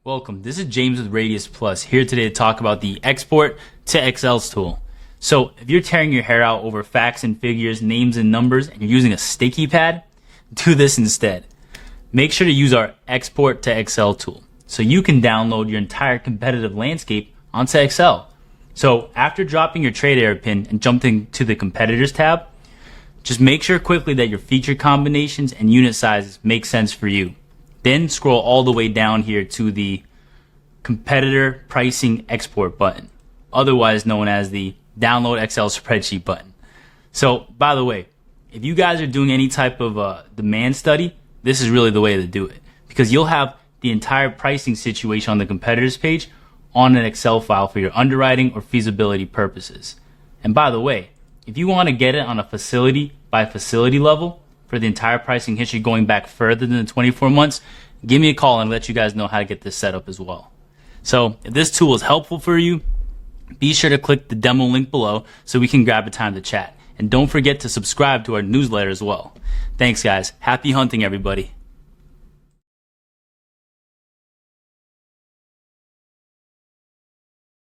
Welcome, this is James with Radius Plus, here today to talk about the Export to Excel's tool. So if you're tearing your hair out over facts and figures, names and numbers, and you're using a sticky pad, do this instead. Make sure to use our Export to Excel tool so you can download your entire competitive landscape onto Excel. So after dropping your trade area pin and jumping to the competitors tab, just make sure quickly that your feature combinations and unit sizes make sense for you. Then scroll all the way down here to the competitor pricing export button, otherwise known as the download Excel spreadsheet button. So by the way, if you guys are doing any type of demand study, this is really the way to do it, because you'll have the entire pricing situation on the competitors page on an Excel file for your underwriting or feasibility purposes. And by the way, if you want to get it on a facility by facility level for the entire pricing history going back further than 24 months, give me a call and let you guys know how to get this set up as well. So if this tool is helpful for you, be sure to click the demo link below so we can grab a time to chat. And don't forget to subscribe to our newsletter as well. Thanks guys. Happy hunting everybody.